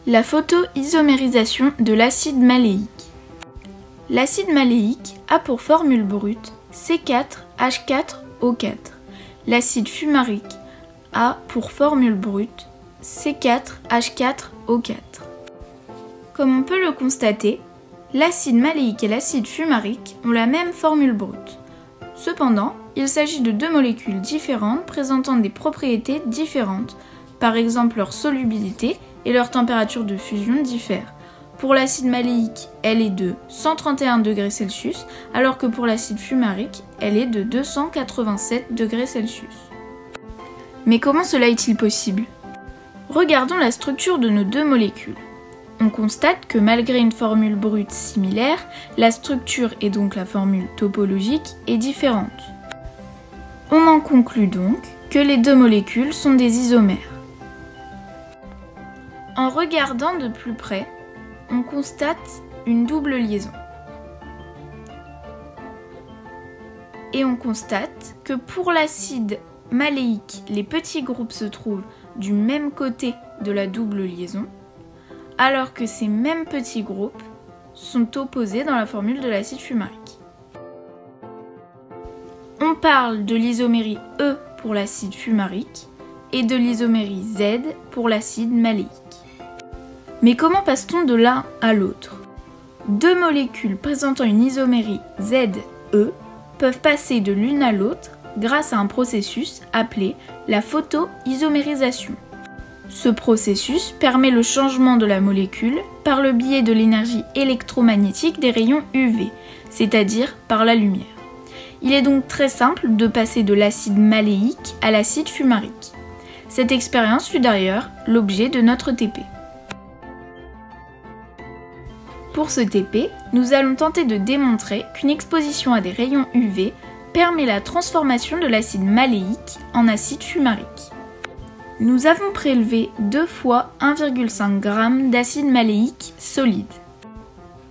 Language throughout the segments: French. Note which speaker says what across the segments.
Speaker 1: La photoisomérisation de l'acide maléique. L'acide maléique a pour formule brute C4H4O4. L'acide fumarique a pour formule brute C4H4O4. Comme on peut le constater, l'acide maléique et l'acide fumarique ont la même formule brute. Cependant, il s'agit de deux molécules différentes présentant des propriétés différentes, par exemple leur solubilité et leur température de fusion diffèrent. Pour l'acide maléique, elle est de 131 degrés Celsius, alors que pour l'acide fumarique, elle est de 287 degrés Celsius. Mais comment cela est-il possible ? Regardons la structure de nos deux molécules. On constate que malgré une formule brute similaire, la structure et donc la formule topologique est différente. On en conclut donc que les deux molécules sont des isomères. En regardant de plus près, on constate une double liaison. Et on constate que pour l'acide maléique, les petits groupes se trouvent du même côté de la double liaison, alors que ces mêmes petits groupes sont opposés dans la formule de l'acide fumarique. On parle de l'isomérie E pour l'acide fumarique et de l'isomérie Z pour l'acide maléique. Mais comment passe-t-on de l'un à l'autre ? Deux molécules présentant une isomérie ZE peuvent passer de l'une à l'autre grâce à un processus appelé la photoisomérisation. Ce processus permet le changement de la molécule par le biais de l'énergie électromagnétique des rayons UV, c'est-à-dire par la lumière. Il est donc très simple de passer de l'acide maléique à l'acide fumarique. Cette expérience fut d'ailleurs l'objet de notre TP. Pour ce TP, nous allons tenter de démontrer qu'une exposition à des rayons UV permet la transformation de l'acide maléique en acide fumarique. Nous avons prélevé 2 fois 1,5 g d'acide maléique solide.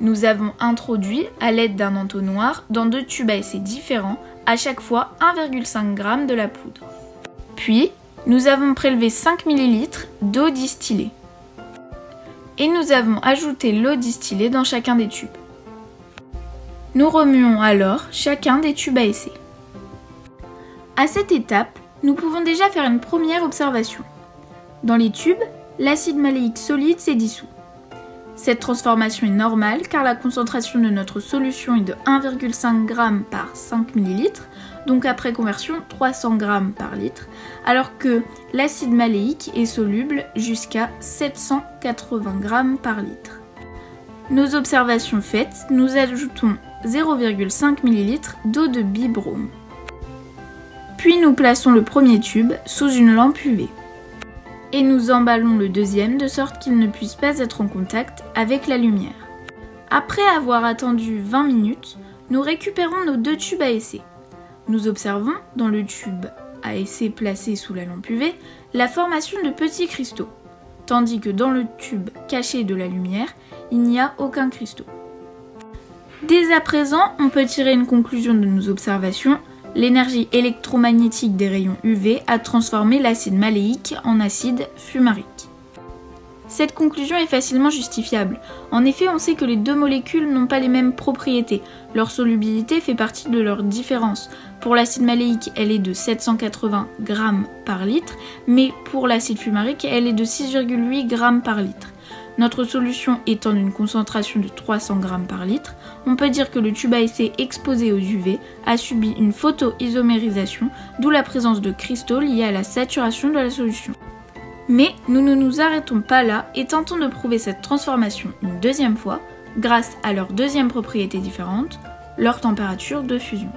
Speaker 1: Nous avons introduit à l'aide d'un entonnoir dans 2 tubes à essai différents, à chaque fois 1,5 g de la poudre. Puis, nous avons prélevé 5 ml d'eau distillée. Et nous avons ajouté l'eau distillée dans chacun des tubes. Nous remuons alors chacun des tubes à essai. À cette étape, nous pouvons déjà faire une première observation. Dans les tubes, l'acide maléique solide s'est dissous. Cette transformation est normale car la concentration de notre solution est de 1,5 g par 5 ml, donc après conversion 300 g par litre, alors que l'acide maléique est soluble jusqu'à 780 g par litre. Nos observations faites, nous ajoutons 0,5 ml d'eau de bibrome. Puis nous plaçons le premier tube sous une lampe UV. Et nous emballons le deuxième de sorte qu'il ne puisse pas être en contact avec la lumière. Après avoir attendu 20 minutes, nous récupérons nos 2 tubes à essai. Nous observons, dans le tube à essai placé sous la lampe UV, la formation de petits cristaux, tandis que dans le tube caché de la lumière, il n'y a aucun cristaux. Dès à présent, on peut tirer une conclusion de nos observations. L'énergie électromagnétique des rayons UV a transformé l'acide maléique en acide fumarique. Cette conclusion est facilement justifiable. En effet, on sait que les deux molécules n'ont pas les mêmes propriétés. Leur solubilité fait partie de leur différence. Pour l'acide maléique, elle est de 780 g par litre, mais pour l'acide fumarique, elle est de 6,8 g par litre. Notre solution étant d'une concentration de 300 g par litre, on peut dire que le tube à essai exposé aux UV a subi une photoisomérisation, d'où la présence de cristaux liés à la saturation de la solution. Mais nous ne nous arrêtons pas là et tentons de prouver cette transformation une deuxième fois, grâce à leurs deuxième propriété différente, leur température de fusion.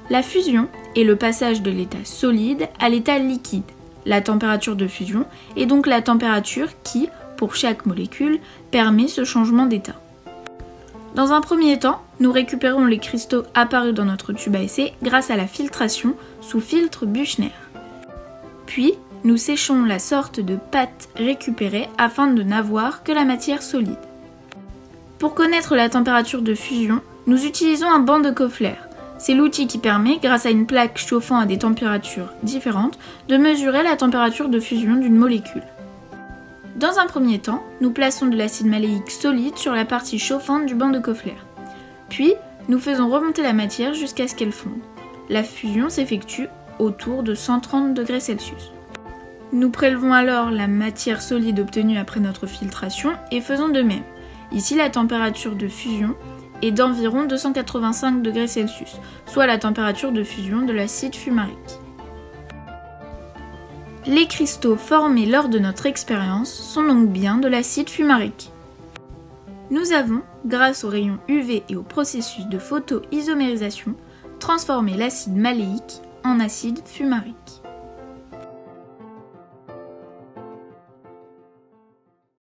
Speaker 1: La fusion est le passage de l'état solide à l'état liquide. La température de fusion est donc la température qui, pour chaque molécule, permet ce changement d'état. Dans un premier temps, nous récupérons les cristaux apparus dans notre tube à essai grâce à la filtration sous filtre Büchner. Puis, nous séchons la sorte de pâte récupérée afin de n'avoir que la matière solide. Pour connaître la température de fusion, nous utilisons un banc de Koffler. C'est l'outil qui permet, grâce à une plaque chauffant à des températures différentes, de mesurer la température de fusion d'une molécule. Dans un premier temps, nous plaçons de l'acide maléique solide sur la partie chauffante du banc de Koffler. Puis, nous faisons remonter la matière jusqu'à ce qu'elle fonde. La fusion s'effectue autour de 130 degrés Celsius. Nous prélevons alors la matière solide obtenue après notre filtration et faisons de même. Ici, la température de fusion est d'environ 285 degrés Celsius, soit la température de fusion de l'acide fumarique. Les cristaux formés lors de notre expérience sont donc bien de l'acide fumarique. Nous avons, grâce aux rayons UV et au processus de photoisomérisation, transformé l'acide maléique en acide fumarique.